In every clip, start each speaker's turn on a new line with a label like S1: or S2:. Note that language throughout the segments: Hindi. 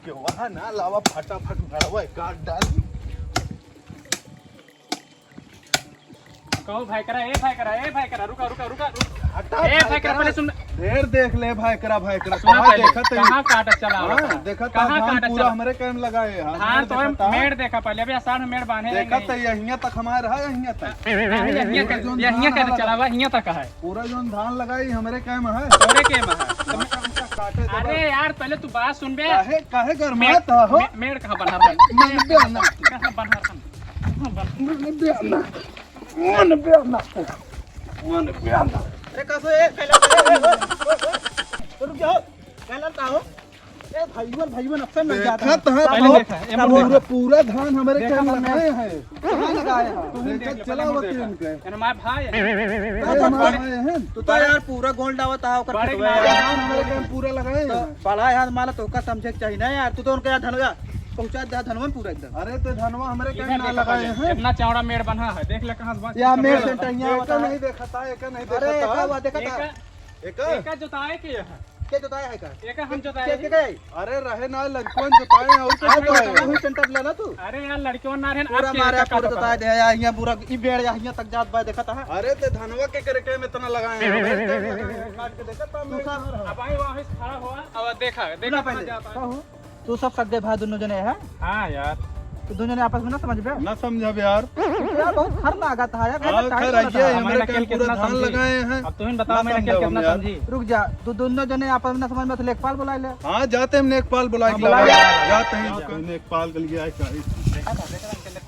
S1: क्यों वहाँ ना लावा फटाफट भरवा काट डाल।
S2: कहो भाई करा रुका
S1: हटा
S2: ए भाई करा पहले सुन।
S1: देर देख ले भाई करा
S2: सुना पहले कहाँ काटा चला
S1: देखा
S2: कहाँ काटा
S1: पूरा
S2: चला
S1: हमारे कैम लगाए
S2: हाँ तो हम मेड़ देखा पहले अभी आसान में मेड़ बांधे
S1: देखा तो यहीं तक हमारे रहा यहीं तक
S2: यहीं कर चला हुआ यहीं तक है
S1: पूरा जो धान लगाई हमारे कैम है
S2: थोड़े के में अरे यार पहले तू बात सुन बे
S1: काहे कर मत हो
S2: मेड़ कहाँ बना कहाँ बना
S3: अरे कसो ए रुक जाओ कहलता हो ए भाईवन अक्सर लग जाता है
S2: पहले देखा
S1: पूरा धान हमारे कैम लगाए हैं
S3: कहां लगाए हो
S1: चला होते इनके
S2: हमारे भाई
S1: हैं
S3: तू तो यार पूरा गोल डावत है ओकर
S2: बड़े
S1: धान हमारे कैम पूरा लगाए हैं
S3: पढ़ा यार माला तो का समझे के चाहिए ना यार तू तो उनके यार धनवा पहुंचा दे धनवा पूरा एकदम
S1: अरे तो धनवा हमारे कैम ना लगाए हैं
S2: इतना चौड़ा मेड़ बना है देख ले कहां से
S3: या मेड़ सेंटर यहां
S1: एक नहीं देखा था एक नहीं
S3: अरे
S1: देखा था
S3: का देखा था
S1: एक
S2: एक जोताए के है
S3: के जोताया है का
S2: एक हम जोताए
S3: के
S1: अरे रहे ना लड़कों जोताए और क्या जोताए
S3: वही सेंटर लेना तू
S2: अरे यार लड़कियों ना रहन
S3: पूरा मारे पूरा जोताया दे यार यहां पूरा ई बेड़ यहां तक जात बा देखा था
S1: अरे ते धनवा के करे के में इतना लगाए हैं काट के देखा था
S2: अब आई वहां से खड़ा हुआ अब देखा
S3: पहले तू सब सगे भाई दोनों जने है
S2: हां यार
S3: तो दोनों जने आपस में ना समझ बे
S1: ना समझा यार
S3: यार बहुत खर लागत है यार
S1: खैर आइए हमारे कैम पूरा धान लगाए हैं
S2: अब तुम बताओ मैंने क्या कितना समझी
S3: रुक जा तू दोनों जने आपस में ना समझ में तो लेखपाल बुला ले
S1: हाँ जाते हम नेकपाल बुला के
S3: बुला
S1: जाते हैं नेकपाल के लिए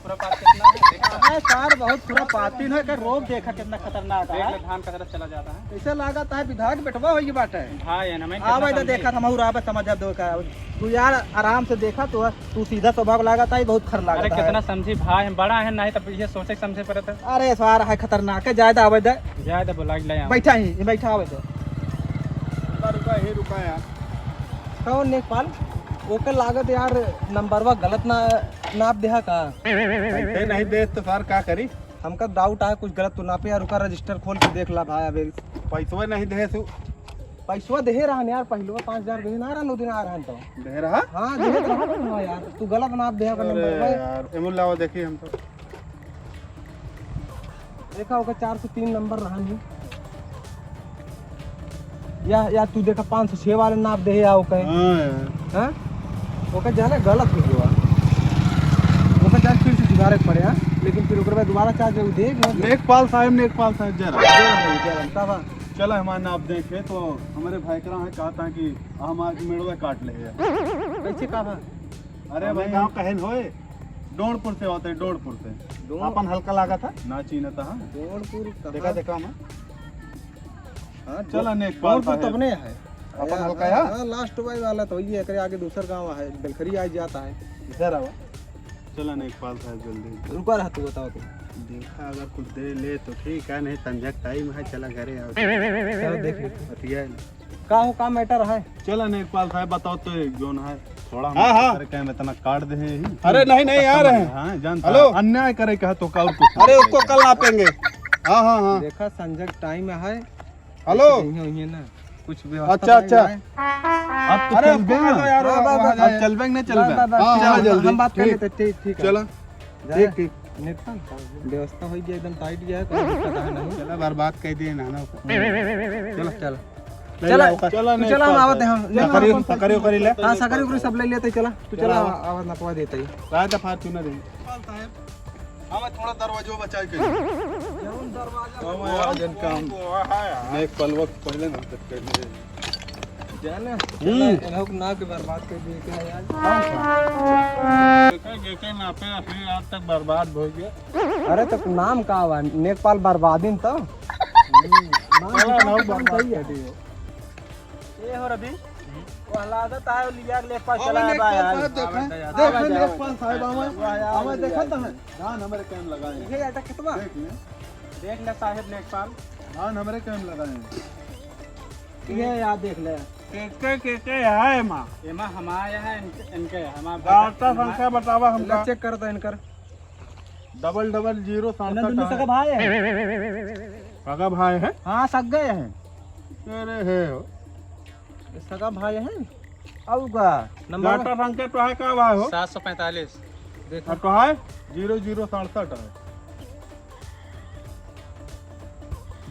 S2: पूरा पास कितना
S3: है कार बहुत पूरा पाती है का रोग देखा कितना खतरनाक है
S2: धान का तरफ चला जाता है
S3: कैसे लागत है विधायक बेटवा होई बात है
S2: भाई है ना मैं
S3: आवे तो देखा था महूर आवे समझ दो का तू यार आराम से देखा तू सीधा स्वभाव लागत है बहुत खर लागत
S2: अरे
S3: है
S2: कितना समझी भाई हम बड़ा है नहीं तो ये सोचे समझे पड़े थे
S3: अरे सवार है खतरनाक है ज्यादा आवे दे
S2: ज्यादा बुला ले यहां
S3: बैठा ही बैठा आवे दे
S1: रुका यार
S3: कौन नेकपाल ओके लागत यार नंबरवा गलत ना नाप देहा का
S1: पैसे नहीं दे तो सर क्या करी
S3: हमका डाउट है कुछ गलत तो नापे यार रुका रजिस्टर खोल के देख ला भाई अबे
S1: पैसे नहीं दे सु
S3: पैसवा दे रहा यार पहले 5000 दिन आ रहा 9 दिन आ रहा तो
S1: दे रहा
S3: हां दे रहा यार तू गलत नाप देहा का
S1: अरे
S3: नंबर
S1: यार एमो लाओ देखिए हम तो
S3: देखा होगा 403 नंबर रहा नहीं या तू देखा 506 वाले नाप दे या ओके
S1: हां यार
S3: हां ओके जाने गलत हो गया ओके जान फिर से सुधारे पड़े हां लेकिन फिर ओकर बाद दोबारा चार्ज देख
S1: नेकपाल साहब
S3: जरा
S1: चलो हमारे नाप देखे तो हमारे भाई करा है कहता है कि हम आज मेड़वा काट ले
S3: कैसे का बा
S1: अरे भाई गांव कहन होए डोड़पुर से होते डोड़पुर से अपन हल्का लागा था ना चीना था
S3: डोड़पुर
S1: देखा हम
S3: हां
S1: चला नेकपाल
S3: डोड़पुर तब नहीं है
S1: अपन हल्का है
S3: हां लास्ट वाई वाला तो ये एकरे आगे दूसरा गांव है बेलखरी आ जाता है
S1: इधर आवा चला नेकपाल साहब जल्दी
S3: रुका रहा तू बताओ तू
S1: देखा अगर कुछ दे ले तो ठीक है नहीं संजय टाइम है चला घरे आओ
S3: चलो देख ले
S1: अतिया
S3: का हो का मैटर है
S1: चला नेकपाल साहब बताओ तो जोन है थोड़ा
S3: हाँ।
S1: क्या में इतना काट दे ही
S3: अरे नहीं आ रहे हैं
S1: हाँ जानता हेलो अन्याय करे कहा तो का और कुछ
S3: अरे उसको कल नापेंगे
S1: हाँ हाँ हाँ
S3: देखा संजय टाइम है
S1: हेलो
S3: ना कुछ
S1: अच्छा अब तो चल बेंगे
S3: यार
S1: अब चल बेंगे नहीं चल बेंगे जल्दी
S3: हम बात कर लेते ठीक है
S1: चला ठीक
S3: नेटल व्यवस्था हो गई एकदम टाइट गया है कोई दिक्कत है नहीं
S1: चला बर्बाद कर दिए ना
S3: चलो
S1: चला
S3: चला हम आवत हैं हम
S1: सकरियो करी ले
S3: हां सकरी उकरी सब ले लेते चला तू चला आवाज ना पवा देते ही
S1: रात फार्च्यूनर है साहब हमें थोड़ा दरवाजा बचा के
S3: जौन दरवाजा
S1: जन काम मैं एक पल वक्त पहले ना तक कर ले
S3: जाने लोग ना के बर्बाद कर दिए क्या यार
S1: के ना पे फिर आज तक बर्बाद हो गया
S3: अरे तो नाम का हुआ नेकपाल बर्बादीन तो
S1: नाम बर्बाद है
S3: ये हो रवि वो हालात है लिया के लेकपाल चला है यार
S1: देख नेकपाल साहब हमें देखा था धान हमारे कैम लगाए
S3: ये आटा कितना
S2: देख ले साहिब नेकपाल
S1: धान हमारे कैम लगाए
S3: ये याद देख ले
S1: के है मां
S2: एमा हमारे है इनके
S1: गाता संख्या बतावा हमका
S3: चेक कर दो इनकर
S1: 0007
S3: दोनों सगा भाई है
S1: सगा भाई है
S3: हां सग गए हैं
S1: अरे है
S3: सगा भाई है अब का नंबर
S1: गाटा रंग के तो है का भाई हो
S2: 745
S3: देखा
S1: और तो है 0067 है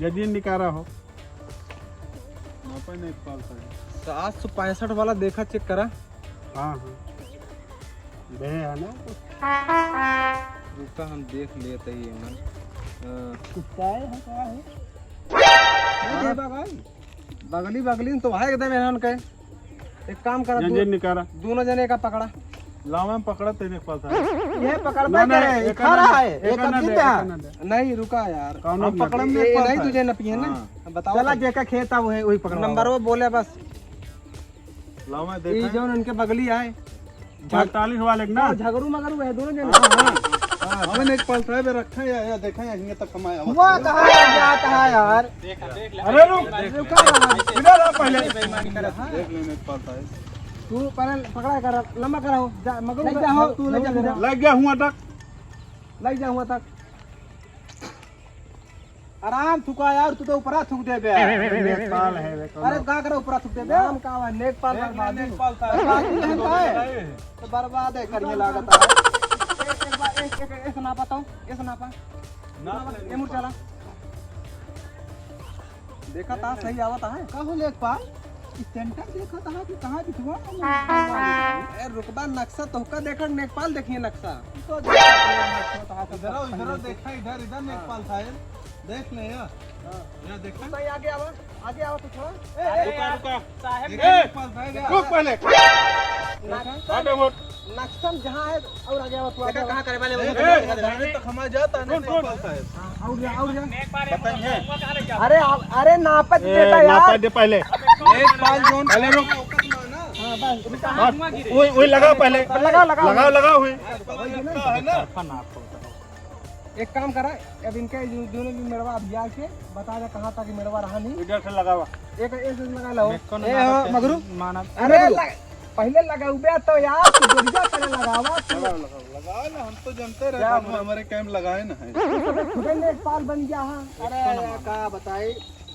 S1: यदि निकारा हो नहीं पालता है
S3: 765 वाला देखा चेक करा।
S1: हाँ हाँ दे है ना
S3: रुका हम देख लेते ही मन
S1: कुत्ता है क्या है
S3: बगली बगली तो है एकदम एहन के एक काम करा
S1: जंजीर निकारा
S3: दोनों जने का पकड़ा
S1: लावा में पकड़ा तेरे पास है
S3: ये पकड़
S1: ना, ना,
S3: पे
S1: एक
S3: खा रहा है
S1: एक
S3: एक
S1: ना दे,
S3: दे
S1: एक ना दे।
S3: नहीं रुका यार
S1: कौनो
S3: हम पकड़ में
S1: नहीं,
S3: नहीं
S1: पास है।
S3: तुझे न पिए ना
S1: हाँ।
S3: बताओ चला जेका खेत है वही पकड़ नंबर वो बोले बस
S1: लावा
S3: ये
S1: देखा
S3: जो उनके बगली आए
S1: 45 वाले के ना
S3: झगड़ू मगरू है दोनों जने
S1: हमें एक पल है रखा है या देखा है यहीं तक कमाया
S3: हुआ कहां जाता है यार
S2: देख
S1: अरे रुक
S3: रुका रहा
S1: इधर आ पहले
S2: बेईमानी करत है।
S1: देख लेने एक पल है
S3: तू पहले पकड़ा कर लंबा करा हो जा मगरू ले जा हो तू ले जा
S1: लग गया हुआ तक
S3: ले जा हुआ तक आराम थुका यार तू तो ऊपरा थूक दे बे
S1: नेपाल है
S3: अरे का करे ऊपरा थूक दे बे नाम का है नेपाल बर्बादी
S1: नेपाल था
S3: तो बर्बाद है करिए लागत है एक नापा तो एक नापा ये मुड़ चला देखा था सही आवता है का हो लेखपाल सेंटर देखा था कि कहां दिखवा ए रुकबा नक्शा तो का देखा नेपाल देखिए नक्शा तो
S1: इधर देखा इधर इधर नेपाल था देख ले यार यहाँ देखा
S3: तो आगे आवा तो थोड़ा
S1: रुका रुका
S2: साहब
S1: नेपाल था रुक पहले आटे मोट
S3: नक्शा जहां है और आगे आवा तू आगे कहां करे वाले
S1: जाने तक हमारा जाता है नेपाल था
S3: और जा
S2: नेपाल
S1: बताइए
S3: अरे अरे नापत देता यार
S1: नापा दे पहले
S3: नेपाल जोन
S1: पहले रुक
S3: हां बस
S1: वही लगाओ पहले लगाओ लगाओ हुई
S3: एक काम करा अब इनके दोनों भी मेड़वा अब जाके बता दे कहां तक मेड़वा रहा नहीं
S1: इधर से लगावा
S3: एक लगा लो ए हो मगरू अरे पहले लगाऊबे तो यार तू गोरिया पहले लगावा
S1: लगाओ ना हम तो जानते रहे हमारे कैंप लगाए ना है
S3: खुदे नेपाल बन गया हां अरे का बताई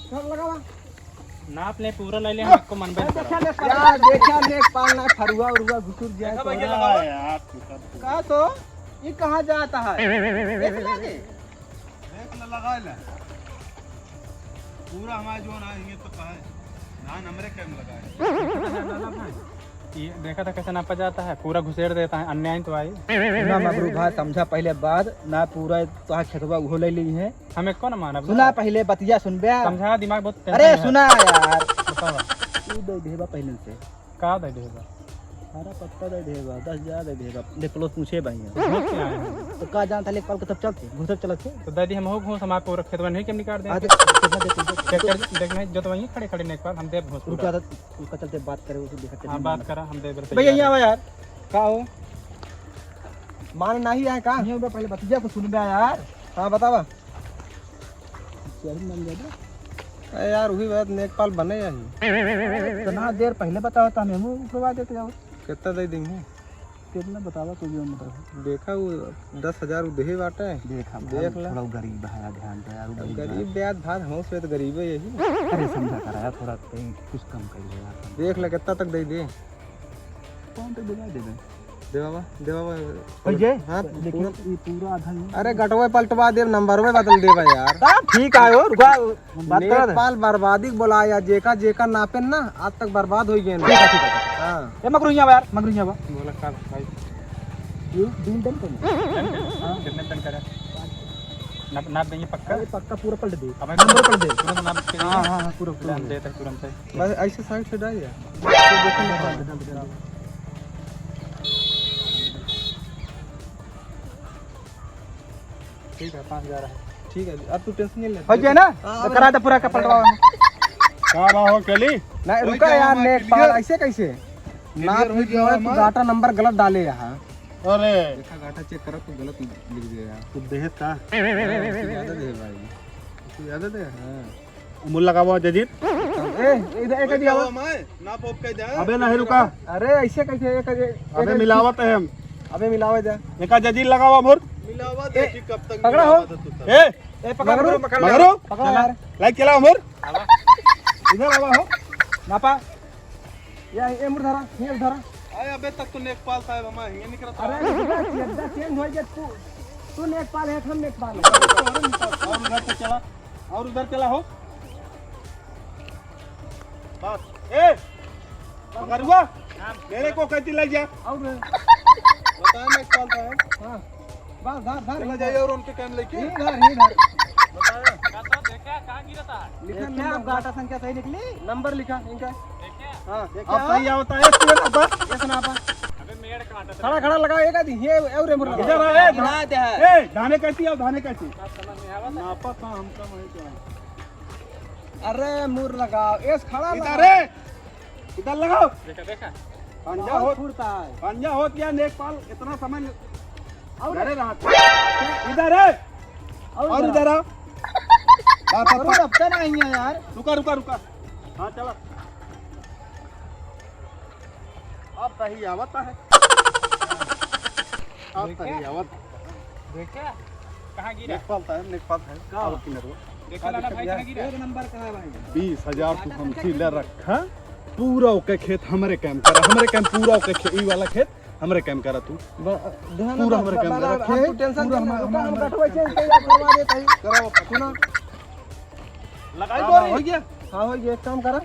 S3: सब लगावा
S2: नाप ले पूरा ले ले हमको मन बच
S3: यार देखा नेपाल ना फरुआ उरुआ घुसुर जाए तो
S1: यार
S3: का तो ये कहां जाता है देख लगे
S1: देख ले लगा ले पूरा हमारा जो ना ये तो कहा है धान हमारे कैंप लगाए
S2: ये देखा था कैसे नापा जाता है पूरा घुसेड़ देता है अन्याय तो आई
S3: ना मगरू भाई समझा पहले बात ना पूरा तो खेतवा घोले ली है
S2: हमें कौन माना
S3: सुना पहले बतिया सुन बे
S2: समझा दिमाग बहुत
S3: अरे सुना यार
S2: बतावा
S3: तू दे देबा पहले से
S2: का दे देगा
S3: सारा पत्ता दे देबा 10,000 दे देबा लेपलो पूछे भाई
S2: घूस के आए हैं
S3: तो का जानता लेपल के तब चलते घुसर चलते
S2: तो दादी हम हो घूस हमारे पूरा खेत में नहीं केम निकाल
S3: आ
S2: दे
S3: कितना दे तू
S2: ट्रैक्टर देखना जो तो वहीं खड़े खड़े नेपाल हम दे घूस
S3: रुका तो उसका चलते बात करे उसे देखते
S2: हां बात करा हम दे
S3: भैया यहां आवा यार का हो मान नहीं आए का नहीं पहले बतिया को सुन बे यार हां बतावा चल मन दे दे यार वही बात नेपाल बने यही इतना देर पहले बताओ तो हम करवा देते जाओ कितना दे देंगे कितना बतावा तू जो मतलब देखा वो 10,000 देहे बाटे देखा देख ले थोड़ा गरीब है ध्यान दे यार गरीब ब्याज भाग हो से तो गरीब है यही अरे समझा कराया थोड़ा कुछ कम कर यार देख ले कितना तक दे दे कौन तक दे दे देवा भैया हां देखिए ये पूरा आधा अरे गटवे पलटवा दे नंबरवे बदल देबा यार ठीक है और रुका बात कर नेपाल बर्बादी बोला या जेका जेका नापेन ना आज तक बर्बाद हो गए ठीक है हां ए मगरुइया यार मगरुइया
S2: बोला का भाई
S3: ये दिन दिन कर
S2: हां कितने दिन करे नाप देंगे पक्का
S3: पक्का पूरा पलट दे
S2: अब
S3: नंबर पलट दे
S2: तुरंत नाप के
S3: हां पूरा
S2: हम देते तुरंत
S3: बस ऐसे साइड से डाल यार
S2: ठीक है 5,000 है
S3: ठीक है अब तू टेंशन नहीं ले
S4: हो गया ना तो करा दे पूरा का पलटवा
S1: का हो केली
S3: नहीं रुका यार नेपाल ऐसे कैसे नाप भी जो है तू डाटा नंबर गलत डाले यहाँ
S1: अरे
S3: देखा डाटा चेक करा तू गलत लिख दिया यार
S1: तू देख का
S3: ज्यादा दे भाई तू ज्यादा दे हां
S1: मूल लगावा जजीर
S3: ए इधर एक दिया
S1: ना पोप के जा अबे नहीं रुका
S3: अरे ऐसे कैसे एक
S1: अबे मिलावत है हम
S3: अबे मिलावे जा
S1: एका जजीर लगावा मोर
S3: मिलावा दे कब तक पकड़ा हो
S1: ए
S3: पकड़ो
S1: मगरो
S3: पकड़ो यार
S1: लाइक चला मोर इधर आवा हो
S3: नापा ये मुर्धारा ये धरा
S1: आए अबे तक तो नेकपाल साहब हमारे ये नहीं करता
S3: अरे यद्दा चेंज हो गया तू नेकपाल है हम नेकपाल है
S1: और उधर से चला और उधर चला हो बस ए मगरुआ मेरे को कहती लग जा
S3: और
S1: बताया नेकपाल साहब
S3: हां बस धर
S1: चला जाइए और उनके कैम लेके
S3: इधर
S1: बताया
S2: देखा कहाँ गिरा था
S3: लिखा नंबर गाटा संख्या सही निकली नंबर लिखा इनका हां
S1: अब सही आवता है तू ना बस
S3: ये सुना आपा
S2: अबे मेड़ काटा था
S3: खड़ा खड़ा लगा एक आदि ये और मुर्गा
S1: इधर आ ए धाने कैसी आओ धाने कैसी
S2: समझ में आवा
S1: नापा था हमका वही क्या
S3: अरे मुर लगाओ एस खड़ा
S1: इधर है इधर लगाओ
S2: देखा
S1: पंजा हो
S3: फुरता है
S1: पंजा हो क्या नेकपाल इतना समय अरे रहा इधर है और इधर आओ
S3: और अब तक नहीं है यार
S1: रुका रुका रुका हाँ चला अब सही आवता है अब सही आवत
S2: देखा कहाँ गिरा
S1: नेकपाल साहब आओ किधर हो
S2: देखा लाला भाई कहाँ गिरा
S3: एक नंबर कहाँ है भाई
S1: 20,000 तू हमसे ले रखा पूरा ओके खेत हमारे कैंप करा हमारे कैंप पूरा ओके खेत ई वाला खेत हमारे कैंप करा तू पूरा हमारे कैंप करा
S3: तू टेंशन हम कटवा चेंज करवा देते हैं
S1: कराओ
S3: सुनो
S1: लगाई
S3: हो गया हाँ हो गया एक काम करा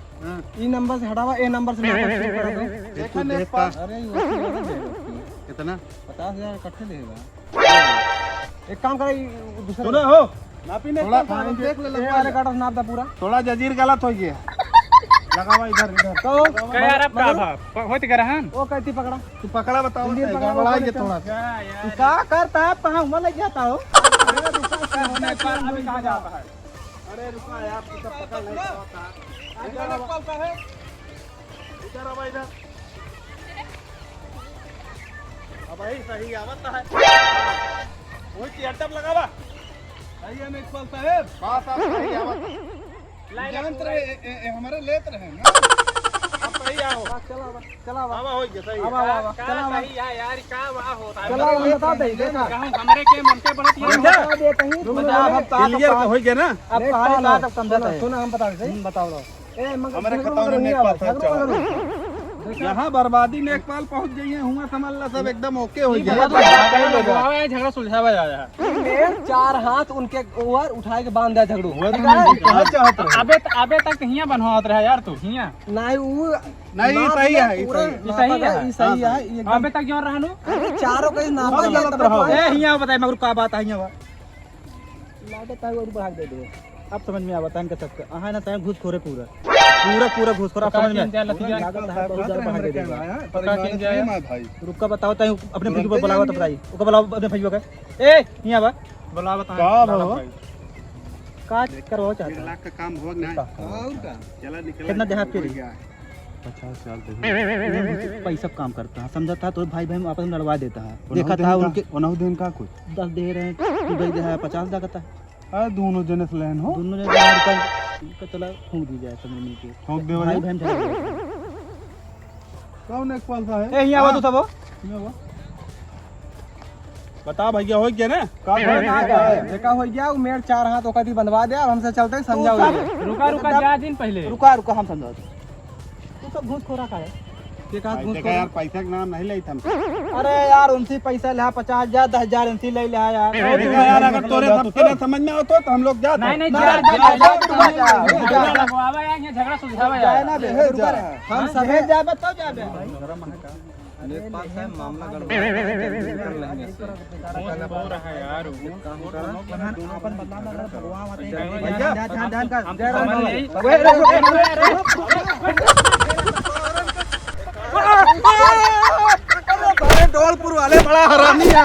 S3: ई नंबर से हटावा ए नंबर से मेरे पास करा दो
S1: देखा नेकपाल
S3: अरे
S1: कितना
S3: 50,000 इकट्ठे लेगा एक काम करा दूसरा
S1: सुनो हो नापी ने
S3: थोड़ा देख ले लगा वाले काटा नाप दा पूरा
S1: थोड़ा जजीर गलत हो गया लगावा इधर इधर
S3: तो
S2: क्या यार अब का भाव होत कर हन
S3: वो कहती पकड़ा
S1: तू पकड़ा बताओ
S3: जल्दी पकड़ा,
S1: गड़बड़ाई के
S3: पकड़ा।
S1: थोड़ा
S2: क्या यार
S3: तू का करता है कहां मैं लग जाता हो
S2: अभी कहाँ जाता है
S1: अरे रुका यार तू सब पकड़ नहीं पाता इधर नेकपाल साहब इधर अब इधर अब यही सही आवता है वही चेटअप लगावा सही है नेकपाल साहब बात आप सही आवत जानत रहे हमारे लेत रहे ना अब सही आओ
S3: चला चला
S1: बाबा हो गया सही
S3: अब अब चला
S2: सही है यार का वाह होता है
S3: चला बता दे देखा
S2: कहूं हमरे के मन के बढ़त ये
S3: बता दे कहीं
S1: क्लियर हो गया ना
S3: अब कहां बात अब समझा सुना हम बता दे बताओ लो ए मगर
S1: हमारे खतौनी नेकपाल साहब यहाँ बर्बादी नेकपाल पहुंच गई है हुआ समझ ला सब एकदम ओके हो गया
S2: झगड़ा सुलझावा जाया है
S3: चार हाथ उनके ओवर उठा के बांध दिया झगड़ू
S2: अबे तक हिया बनवात रहा यार तू हिया
S3: नहीं वो
S1: नहीं सही है
S2: सही है
S3: सही है
S2: अबे तक क्यों रहनु
S3: चारों का नापा
S1: गलत
S3: गलत
S1: रहो।
S3: ए हिया बताए मगर का बात है हिया लागत है और भाग दे दो अब समझ में आवा तंग सकते आहा ना तय घुसखोरे पूरा घुसखोर आप समझ में लागत है बहुत ज्यादा भाग दे देगा
S1: भाई
S3: रुक का बताओ तय अपने भैया को बुलावा तो बताई ओका बुलाओ अपने भैया का ए हिया बा
S2: बुला बता
S1: का भाव
S3: का करवाओ चाहते
S1: 1 लाख का काम हो गया और का चला निकल
S3: कितना देहात के
S1: 50 साल
S3: पैसा काम करता है समझा था तो भाई भाई आपस में लड़वा देता है देखा था उनके
S1: 19 दिन का कुछ
S3: 10 दे रहे हैं तू दे दे 50 लगता है
S1: दोनों जने से लेन हो
S3: दोनों ने का चला फूंक दी जाए सब मिलके
S1: ठोक दे
S3: भाई बहन
S1: कौन एक पाल था है
S3: ए यहां वो तो सब
S1: बता भैया हो गया ना
S3: देखा हो गया वो मेरे 4 हाथ ओकदी बंधवा दे अब हमसे चलते समझाओ
S2: रुका जा दिन पहले
S3: रुका हम समझाओ तू तो घूस खोरा का है के का घूस
S1: देखा यार पैसा के नाम नहीं लेता हम
S3: अरे यार उनसे पैसा ले 50,000 10,000 उनसे ले ले यार
S1: देखा यार अगर तोरे सबके ना समझ में आवतो तो हम लोग जाते
S2: नहीं लगवावा यार ये झगड़ा सुलझावा
S3: जाए
S2: यार
S3: ना बे रुका हम सभी जा बताओ जा बे पास है मामला गड़बड़ कर लेंगे
S2: हो रहा है यार
S3: अपन बदनाम लग रहा है भगवान आते हैं
S2: भैया,
S3: ध्यान कर
S1: डोलपुर वाले बड़ा हरामी है